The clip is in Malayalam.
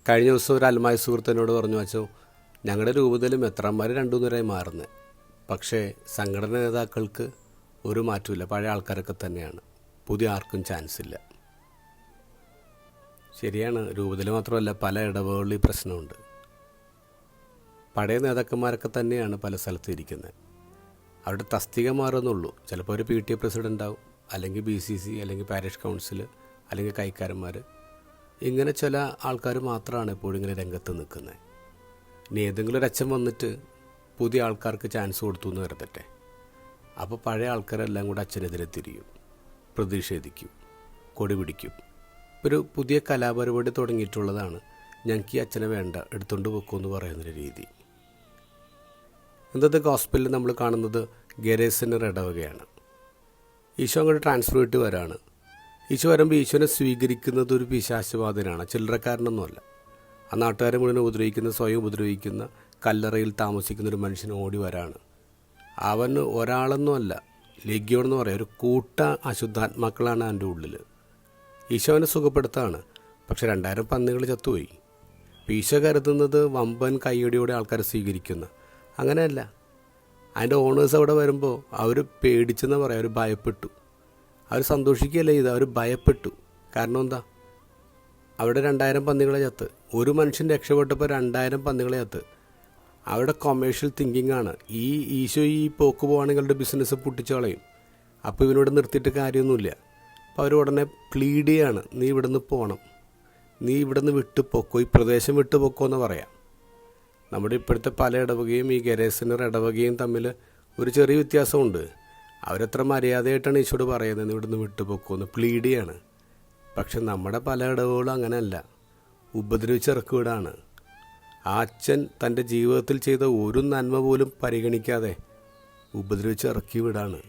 കഴിഞ്ഞ ദിവസം ഒരു അൽമായ സുഹൃത്തിനോട് പറഞ്ഞു, വച്ചോ ഞങ്ങളുടെ രൂപതയിലും മെത്രാന്മാർ 2-3 മാറുന്നത്, പക്ഷേ സംഘടന നേതാക്കൾക്ക് ഒരു മാറ്റമില്ല, പഴയ ആൾക്കാരൊക്കെ തന്നെയാണ്, പുതിയ ആർക്കും ചാൻസ് ഇല്ല. ശരിയാണ്, രൂപതയിൽ മാത്രമല്ല പല ഇടവകളിൽ പ്രശ്നമുണ്ട്. പഴയ നേതാക്കന്മാരൊക്കെ തന്നെയാണ് പല സ്ഥലത്തും ഇരിക്കുന്നത്. അവരുടെ തസ്തിക മാറുന്നുള്ളൂ. ചിലപ്പോൾ ഒരു PTA പ്രസിഡൻ്റ് ആവും, അല്ലെങ്കിൽ BCC, അല്ലെങ്കിൽ പാരിഷ് കൗൺസിൽ, അല്ലെങ്കിൽ കൈക്കാരന്മാർ. ഇങ്ങനെ ചില ആൾക്കാർ മാത്രമാണ് എപ്പോഴും ഇങ്ങനെ രംഗത്ത് നിൽക്കുന്നത്. ഇനി ഏതെങ്കിലും ഒരു അച്ഛൻ വന്നിട്ട് പുതിയ ആൾക്കാർക്ക് ചാൻസ് കൊടുത്തു എന്ന് കരുതട്ടെ, അപ്പോൾ പഴയ ആൾക്കാരെല്ലാം കൂടെ അച്ഛനെതിരെ തിരിയും, പ്രതിഷേധിക്കും, കൊടി പിടിക്കും. ഒരു പുതിയ കലാപരിപാടി തുടങ്ങിയിട്ടുള്ളതാണ്, ഞങ്ങൾക്ക് ഈ അച്ഛനെ വേണ്ട, എടുത്തുകൊണ്ട് പോക്കുമെന്ന് പറയുന്നൊരു രീതി. ഇന്നത്തെ ഗോസ്പലിൽ നമ്മൾ കാണുന്നത് ഗെരേസനർ ഇടവകയാണ്. ഈശോ അങ്ങോട്ട് ട്രാൻസ്ഫർ ചെയ്തിട്ട് വരാണ്. ഈശോ വരുമ്പോൾ ഈശോനെ സ്വീകരിക്കുന്നത് ഒരു പിശാചുബാധനാണ്, ചില്ലറക്കാരനൊന്നുമല്ല. ആ നാട്ടുകാരെ മുഴുവൻ ഉപദ്രവിക്കുന്ന, സ്വയം ഉപദ്രവിക്കുന്ന, കല്ലറയിൽ താമസിക്കുന്ന ഒരു മനുഷ്യൻ ഓടി വരാണ്. അവൻ ഒരാളൊന്നുമല്ല, ലെഗ്യോൺ എന്ന് പറയാം, ഒരു കൂട്ട അശുദ്ധാത്മാക്കളാണ് അവൻ്റെ ഉള്ളിൽ. ഈശോനെ സുഖപ്പെടുത്താണ്, പക്ഷെ 2000 പന്നികൾ ചത്തുപോയി. ഈശോ കരുതുന്നത് വമ്പൻ കയ്യടിയോടെ ആൾക്കാരെ സ്വീകരിക്കുന്ന, അങ്ങനെയല്ല. അതിൻ്റെ ഓണേഴ്സ് അവിടെ വരുമ്പോൾ അവർ പേടിച്ചെന്ന് പറയാം, അവർ ഭയപ്പെട്ടു. അവർ സന്തോഷിക്കുകയല്ല ചെയ്ത്, അവർ ഭയപ്പെട്ടു. കാരണം എന്താ? അവിടെ 2000 പന്നികളെ ചത്ത്, ഒരു മനുഷ്യൻ രക്ഷപ്പെട്ടപ്പോൾ 2000 പന്നികളെ ചത്ത്. അവിടെ കൊമേഴ്ഷ്യൽ തിങ്കിങ് ആണ്. ഈശോ ഈ പോക്ക് പോവാണെങ്കിൽ ബിസിനസ് പൊട്ടിച്ച് കളയും. അപ്പോൾ ഇവനോട് നിർത്തിയിട്ട് കാര്യമൊന്നുമില്ല. അപ്പോൾ അവർ ഉടനെ പ്ലീഡ് ചെയ്യാണ്, നീ ഇവിടെ നിന്ന് പോകണം, നീ ഇവിടെ നിന്ന് വിട്ടു പൊക്കോ, ഈ പ്രദേശം വിട്ടു പൊക്കോ എന്ന് പറയാം. നമ്മുടെ ഇപ്പോഴത്തെ പല ഇടവകയും ഈ ഗെരേസനർ ഇടവകയും തമ്മിൽ ഒരു ചെറിയ വ്യത്യാസമുണ്ട്. അവരെത്ര മര്യാദയായിട്ടാണ് ഈശോട് പറയുന്നത്, ഇവിടുന്ന് വിട്ടുപോക്കുമെന്ന് പ്ലീഡ് ചെയ്യാണ്. പക്ഷെ നമ്മുടെ പല ഇടവുകളും അങ്ങനെയല്ല, ഉപദ്രവിച്ചിറക്കി വിടാണ്. ആ അച്ഛൻ തൻ്റെ ജീവിതത്തിൽ ചെയ്ത ഒരു നന്മ പോലും പരിഗണിക്കാതെ ഉപദ്രവിച്ചിറക്കി വിടാണ്.